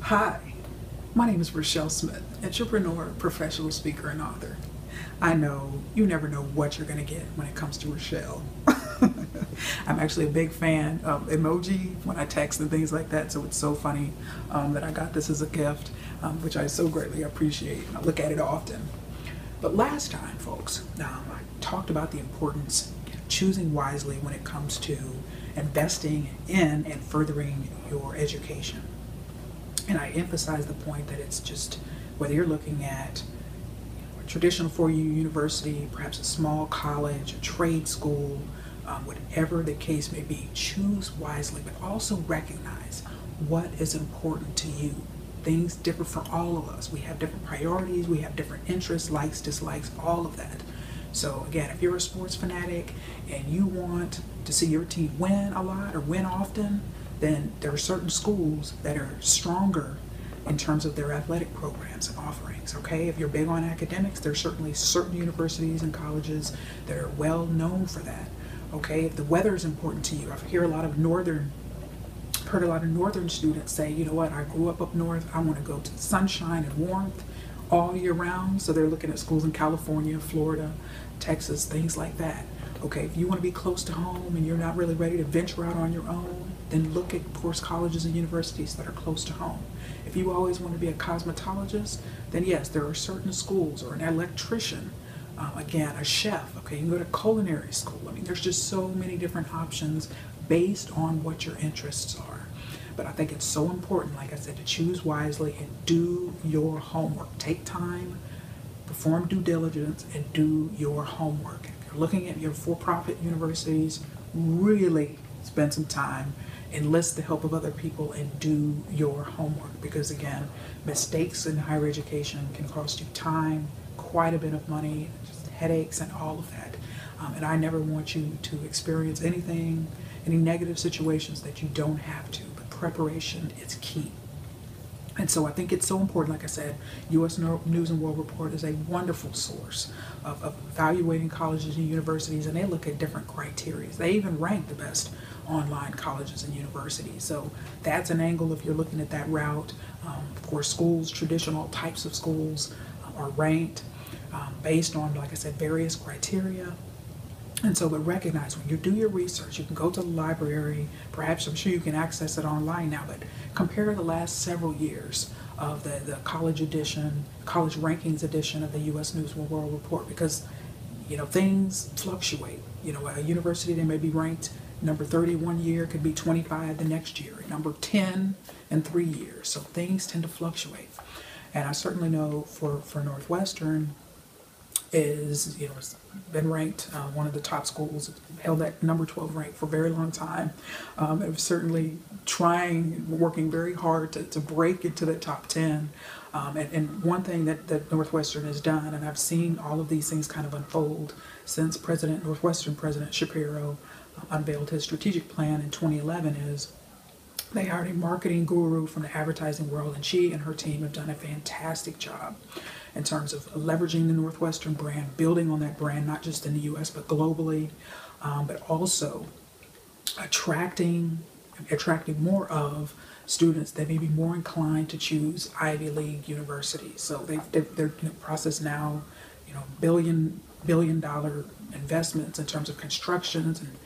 Hi, my name is Rachelle Smith, entrepreneur, professional speaker, and author. I know you never know what you're going to get when it comes to Rachelle. I'm actually a big fan of emoji when I text and things like that, so it's so funny that I got this as a gift, which I so greatly appreciate. I look at it often. But last time, folks, I talked about the importance of choosing wisely when it comes to investing in and furthering your education. And I emphasize the point that it's just whether you're looking at a traditional four-year university, perhaps a small college, a trade school, whatever the case may be, choose wisely, but also recognize what is important to you. Things differ for all of us. We have different priorities, we have different interests, likes, dislikes, all of that. So again, if you're a sports fanatic and you want to see your team win a lot or win often, then there are certain schools that are stronger in terms of their athletic programs and offerings, okay? If you're big on academics, there's certainly certain universities and colleges that are well known for that, okay? If the weather is important to you, I've heard a lot of northern students say, you know what, I grew up north, I want to go to sunshine and warmth all year round, so they're looking at schools in California, Florida, Texas, things like that. Okay, if you want to be close to home and you're not really ready to venture out on your own, then look at, of course, colleges and universities that are close to home. If you always want to be a cosmetologist, then yes, there are certain schools, or an electrician, again, a chef, okay, you can go to culinary school. I mean, there's just so many different options based on what your interests are. But I think it's so important, like I said, to choose wisely and do your homework. Take time, perform due diligence, and do your homework. If you're looking at your for-profit universities, really spend some time, enlist the help of other people, and do your homework. Because again, mistakes in higher education can cost you time, quite a bit of money, just headaches and all of that. And I never want you to experience any negative situations that you don't have to. But preparation is key. And so I think it's so important, like I said, U.S. News and World Report is a wonderful source of evaluating colleges and universities, and they look at different criteria. They even rank the best online colleges and universities. So that's an angle if you're looking at that route. Of course, schools, traditional types of schools are ranked based on, like I said, various criteria. And so, but recognize when you do your research, you can go to the library, perhaps I'm sure you can access it online now, but compare the last several years of the college rankings edition of the U.S. News and World Report, because, you know, things fluctuate. You know, a university that may be ranked number 30 one year could be 25 the next year, number 10 in 3 years. So things tend to fluctuate. And I certainly know for Northwestern, is, you know, it's been ranked one of the top schools, held that number 12 rank for a very long time. It was certainly working very hard to break into the top 10. And one thing that Northwestern has done, and I've seen all of these things kind of unfold since Northwestern President Shapiro unveiled his strategic plan in 2011, is they hired a marketing guru from the advertising world, and she and her team have done a fantastic job in terms of leveraging the Northwestern brand, building on that brand, not just in the U.S., but globally, but also attracting more of students that may be more inclined to choose Ivy League universities. So they're in the process now, you know, billion-dollar investments in terms of constructions and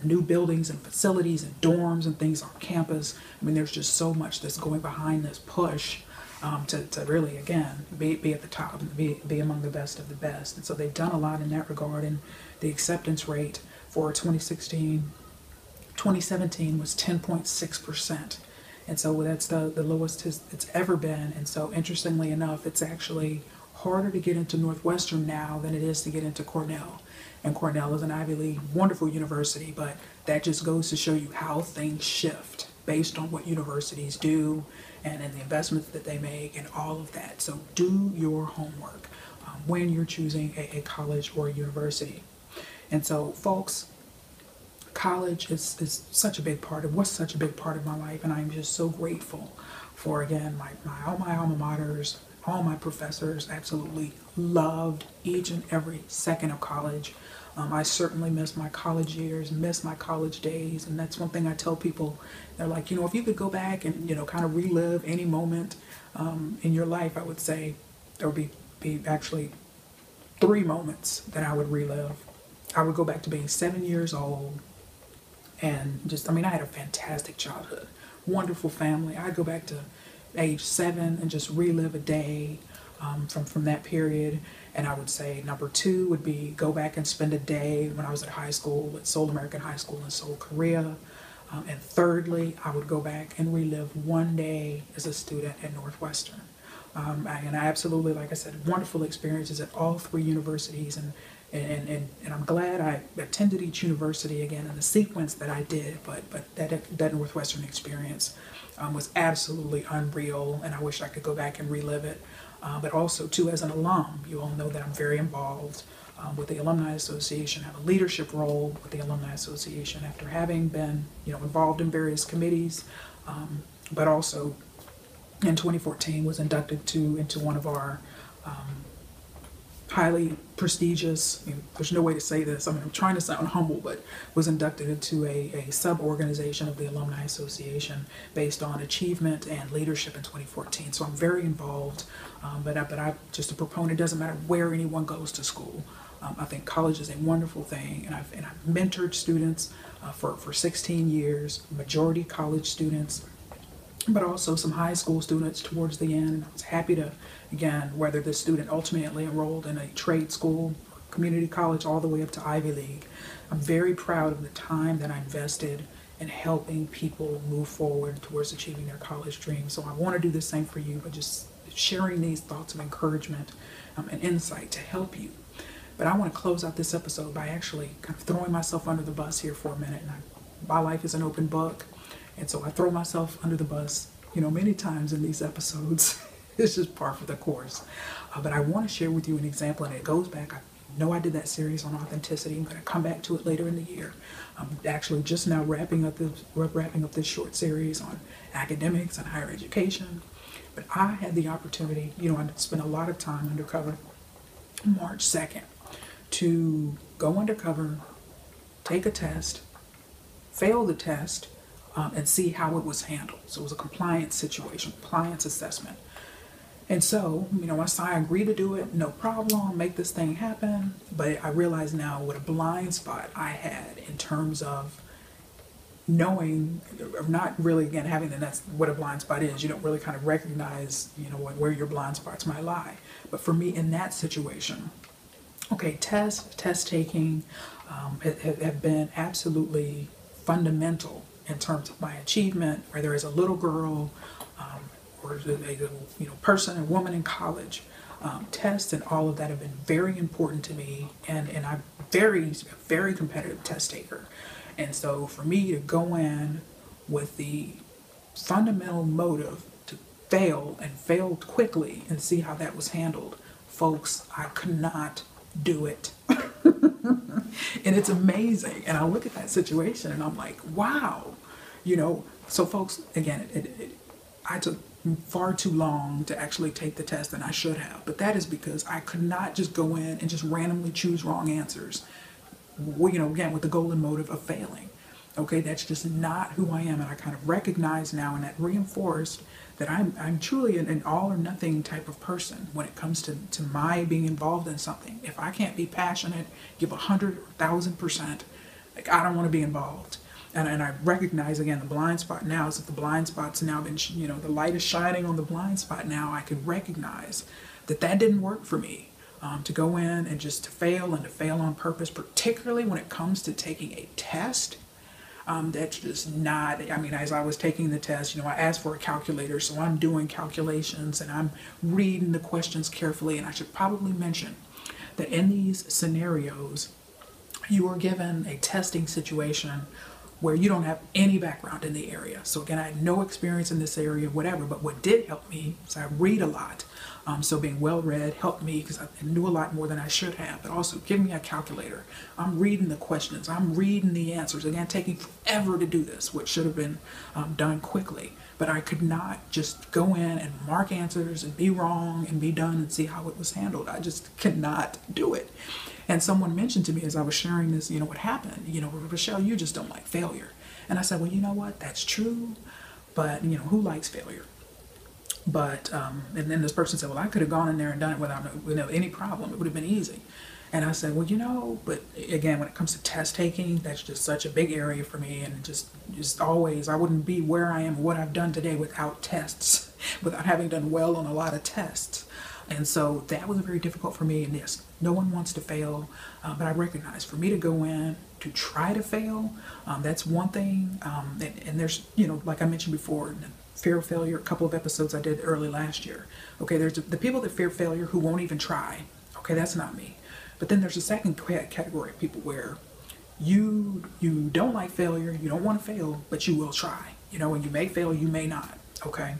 new buildings and facilities and dorms and things on campus. I mean, there's just so much that's going behind this push to really, again, be at the top and be among the best of the best. And so they've done a lot in that regard. And the acceptance rate for 2017 was 10.6%. And so that's the lowest it's ever been. And so interestingly enough, it's actually harder to get into Northwestern now than it is to get into Cornell. And Cornell is an Ivy League, wonderful university, but that just goes to show you how things shift based on what universities do and the investments that they make and all of that. So do your homework when you're choosing a college or a university. And so, folks, college is such a big part of my life, and I'm just so grateful for, again, all my alma maters, all my professors. Absolutely loved each and every second of college. I certainly miss my college years, miss my college days. And that's one thing I tell people. They're like, if you could go back and, kind of relive any moment in your life, I would say there would be actually 3 moments that I would relive. I would go back to being 7 years old and I had a fantastic childhood, wonderful family. I'd go back to age 7 and just relive a day from that period. And I would say number 2 would be go back and spend a day when I was at high school at Seoul American High School in Seoul, Korea. And thirdly, I would go back and relive one day as a student at Northwestern. And I absolutely, like I said, wonderful experiences at all 3 universities, and I'm glad I attended each university again in the sequence that I did. But that Northwestern experience was absolutely unreal, and I wish I could go back and relive it. But also too, as an alum, you all know that I'm very involved with the Alumni Association. I have a leadership role with the Alumni Association after having been, involved in various committees, but also in 2014 was inducted into one of our highly prestigious, there's no way to say this, I'm trying to sound humble, but was inducted into a sub-organization of the Alumni Association based on achievement and leadership in 2014. So I'm very involved, but I'm just a proponent. It doesn't matter where anyone goes to school. I think college is a wonderful thing, and I've mentored students for 16 years, majority college students, but also some high school students towards the end. I was happy to, again, whether the student ultimately enrolled in a trade school, community college, all the way up to Ivy League. I'm very proud of the time that I invested in helping people move forward towards achieving their college dreams. So I want to do the same for you, but just sharing these thoughts of encouragement and insight to help you. But I want to close out this episode by actually kind of throwing myself under the bus here for a minute. And my life is an open book. And so I throw myself under the bus, many times in these episodes. It's just par for the course. But I want to share with you an example, and it goes back. I know I did that series on authenticity. I'm going to come back to it later in the year. I'm actually just now wrapping up this short series on academics and higher education. But I had the opportunity, I spent a lot of time undercover March 2nd to go undercover, take a test, fail the test, and see how it was handled. So it was a compliance situation, compliance assessment. And so, I agreed to do it, no problem, make this thing happen. But I realize now what a blind spot I had in terms of knowing, or not really, again, having, and that's what a blind spot is. You don't really kind of recognize, where your blind spots might lie. But for me in that situation, test taking have been absolutely fundamental in terms of my achievement, whether as a little girl or a person, a woman in college. Tests and all of that have been very important to me, and I'm very competitive test taker. And so for me to go in with the fundamental motive to fail and fail quickly and see how that was handled, folks, I could not do it. And it's amazing. And I look at that situation and I'm like, wow, so folks, again, I took far too long to actually take the test than I should have. But that is because I could not just go in and just randomly choose wrong answers, again, with the goal and motive of failing. That's just not who I am. And I kind of recognize now, and that reinforced that I'm truly an all or nothing type of person when it comes to my being involved in something. If I can't be passionate, give 100 or 1,000%, I don't want to be involved. And I recognize, again, the blind spot now is that the blind spot's now been, the light is shining on the blind spot now. I can recognize that didn't work for me. To go in and just to fail on purpose, particularly when it comes to taking a test. That's just not, as I was taking the test, I asked for a calculator, so I'm doing calculations and I'm reading the questions carefully. And I should probably mention that in these scenarios, you are given a testing situation where you don't have any background in the area. So again, I had no experience in this area, whatever, but what did help me is I read a lot. So being well read helped me because I knew a lot more than I should have, but also give me a calculator. I'm reading the questions, I'm reading the answers. Again, taking forever to do this, which should have been done quickly. But I could not just go in and mark answers and be wrong and be done and see how it was handled. I just cannot do it. And someone mentioned to me as I was sharing this, what happened, Rachelle, you just don't like failure. And I said, well, you know what, that's true, but who likes failure? But, and then this person said, well, I could have gone in there and done it without any problem. It would have been easy. And I said, well, but again, when it comes to test taking, that's just such a big area for me. And just always, I wouldn't be where I am, what I've done today without tests, without having done well on a lot of tests. And so that was very difficult for me. And yes, no one wants to fail, but I recognize for me to go in to try to fail, that's one thing. And there's, like I mentioned before, fear of failure, a couple of episodes I did early last year. Okay, there's the people that fear failure who won't even try. Okay, that's not me. But then there's a second category of people where you don't like failure, you don't want to fail, but you will try. And you may fail, you may not. Okay,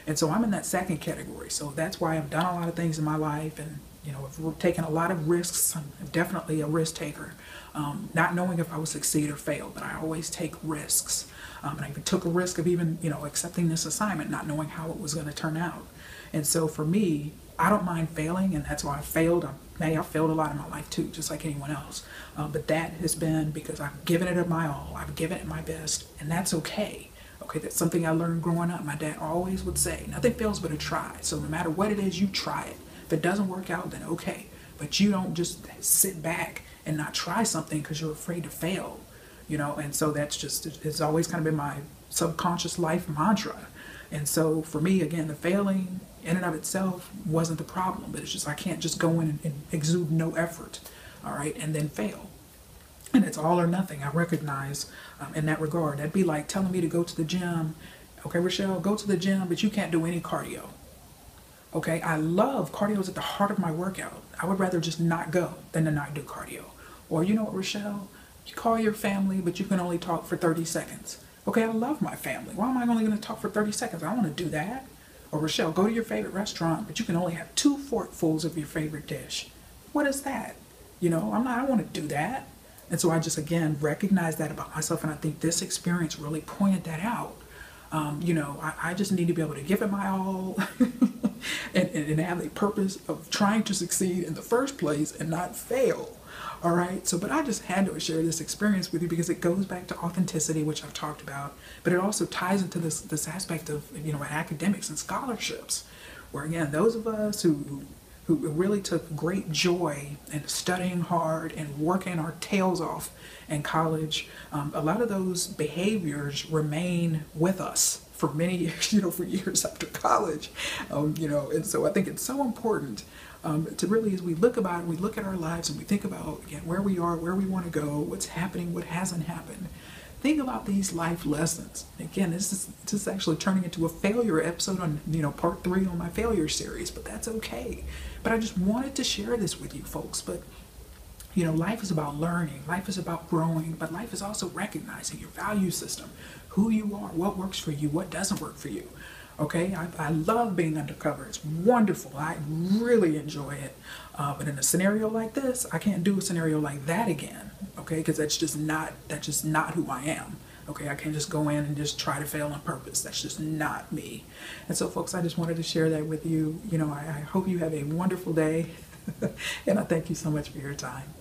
and so I'm in that second category. So that's why I've done a lot of things in my life, and I've taken a lot of risks. I'm definitely a risk taker, not knowing if I would succeed or fail, but I always take risks. And I even took a risk of even, accepting this assignment, not knowing how it was going to turn out. And so for me, I don't mind failing, and that's why I failed. I've failed a lot in my life too, just like anyone else. But that has been because I've given it my all. I've given it my best, and that's okay. Okay, that's something I learned growing up. My dad always would say, nothing fails but a try. So no matter what it is, you try it. If it doesn't work out, then okay. But you don't just sit back and not try something because you're afraid to fail. And so that's it's always kind of been my subconscious life mantra. And so for me, again, the failing in and of itself wasn't the problem, but it's just I can't just go in and exude no effort, all right, and then fail. And it's all or nothing. I recognize in that regard. That'd be like telling me to go to the gym. Okay, Rachelle, go to the gym, but you can't do any cardio. Okay, I love cardio is at the heart of my workout. I would rather just not go than to not do cardio. Or you know what, Rachelle? You call your family, but you can only talk for 30 seconds. Okay, I love my family. Why am I only going to talk for 30 seconds? I want to do that. Or Rachelle, go to your favorite restaurant, but you can only have 2 forkfuls of your favorite dish. What is that? I want to do that. And so I just, again, recognize that about myself. And I think this experience really pointed that out. I just need to be able to give it my all and have a purpose of trying to succeed in the first place and not fail. All right. So, but I just had to share this experience with you because it goes back to authenticity, which I've talked about, but it also ties into this aspect of, academics and scholarships, where again, those of us who really took great joy in studying hard and working our tails off in college, a lot of those behaviors remain with us for many years, for years after college, and so I think it's so important to really, as we look about it, we look at our lives and we think about, again, where we are, where we want to go, what's happening, what hasn't happened. Think about these life lessons. Again, this is actually turning into a failure episode on, part 3 on my failure series, but that's okay. But I just wanted to share this with you folks. But, life is about learning, life is about growing, but life is also recognizing your value system, who you are, what works for you, what doesn't work for you. Okay, I love being undercover. It's wonderful. I really enjoy it. But in a scenario like this, I can't do a scenario like that again. Okay, because that's just not who I am. Okay, I can't just go in and just try to fail on purpose. That's just not me. And so, folks, I just wanted to share that with you. I hope you have a wonderful day, and I thank you so much for your time.